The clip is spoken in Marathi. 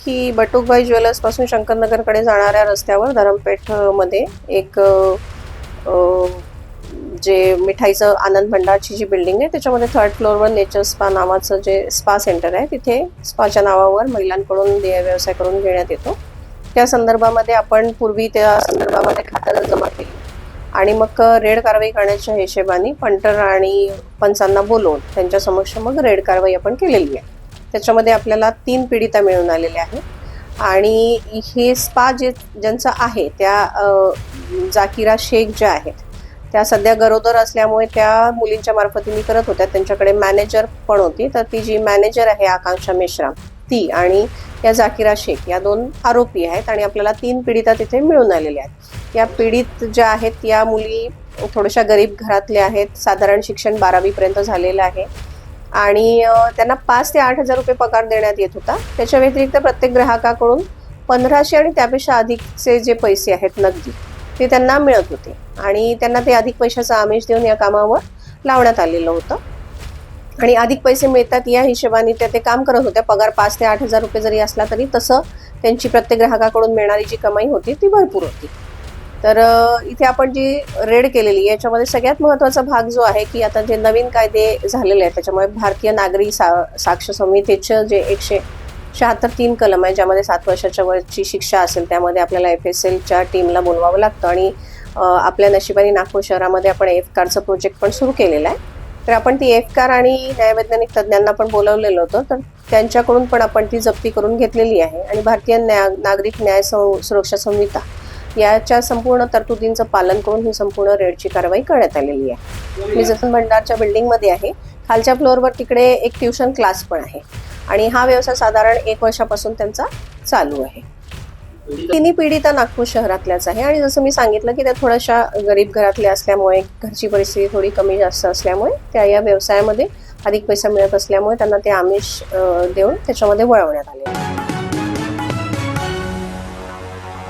की बटुकबाई ज्वेलर्स पासून शंकरनगरकडे जाणाऱ्या रस्त्यावर धरमपेठ मध्ये एक जे मिठाईचं आनंद भंडारची जी बिल्डिंग आहे त्याच्यामध्ये 3rd फ्लोअरवर नेचर स्पा नावाचं जे स्पा सेंटर आहे, तिथे स्पाच्या नावावर महिलांकडून देह व्यवसाय करून घेण्यात येतो. त्या संदर्भामध्ये आपण पूर्वी त्या संदर्भामध्ये खातं जमा केली आणि मग रेड कारवाई करण्याच्या हिशेबाने पंटर आणि पंचांना बोलवून त्यांच्या समक्ष मग रेड कारवाई आपण केलेली आहे. त्याच्यामध्ये आपल्याला 3 पीडिता मिळून आलेल्या आहेत आणि हे स्पा ज्यांचं आहे त्या जाकिरा शेख ज्या आहेत त्या सध्या गरोदर असल्यामुळे त्या मुलींच्या मार्फतीने करत होत्या. त्यांच्याकडे मॅनेजर पण होती, तर ती जी मॅनेजर आहे आकांक्षा मेश्राम ती आणि या जाकिरा शेख या 2 आरोपी आहेत आणि आपल्याला 3 पीडिता तिथे मिळून आलेल्या आहेत. या पीडित ज्या आहेत या मुली थोड्याशा गरीब घरातल्या आहेत. साधारण शिक्षण 12वी पर्यंत झालेलं आहे आणि त्यांना 5 ते 8 हजार रुपये पगार देण्यात येत होता. त्याच्या व्यतिरिक्त प्रत्येक ग्राहकाकडून 1500 आणि त्यापेक्षा अधिकचे जे पैसे आहेत नगदी ते त्यांना मिळत होते आणि त्यांना ते अधिक पैशाचा आमिष देऊन या कामावर लावण्यात आलेलं होतं आणि अधिक पैसे मिळतात या हिशोबाने ते काम करत होत्या. पगार 5 ते 8 हजार रुपये जरी असला तरी तसं त्यांची प्रत्येक ग्राहकाकडून मिळणारी जी कमाई होती ती भरपूर होती. तर इथे आपण जी रेड केलेली याच्यामध्ये सगळ्यात महत्त्वाचा भाग जो आहे की आता जे नवीन कायदे झालेले आहेत त्याच्यामुळे भारतीय नागरी साक्ष संहितेचं जे 176(3) कलम आहे, ज्यामध्ये 7 वर्षाच्या वरची शिक्षा असेल, त्यामध्ये आपल्याला FSLच्या टीमला बोलवावं लागतं आणि आपल्या नशिबाने नागपूर शहरामध्ये आपण एफकारचं प्रोजेक्ट पण सुरू केलेलं आहे. तर आपण ती एफकार आणि न्यायवैज्ञानिक तज्ज्ञांना पण बोलवलेलं होतं, तर त्यांच्याकडून पण आपण ती जप्ती करून घेतलेली आहे आणि भारतीय नागरिक न्याय सुरक्षा संहिता याच्या संपूर्ण तरतुदींचं पालन करून ही संपूर्ण रेडची कारवाई करण्यात आलेली आहे. मी जतन भंडारच्या बिल्डिंगमध्ये आहे. खालच्या फ्लोअरवर तिकडे एक ट्युशन क्लास पण आहे आणि हा व्यवसाय साधारण 1 वर्षापासून त्यांचा चालू आहे. 3 पीडिता नागपूर शहरातल्याच आहे आणि जसं मी सांगितलं की त्या थोड्याशा गरीब घरातल्या असल्यामुळे घरची परिस्थिती थोडी कमी जास्त असल्यामुळे त्या या व्यवसायामध्ये अधिक पैसा मिळत असल्यामुळे त्यांना ते आमिष देऊन त्याच्यामध्ये वळवण्यात आले.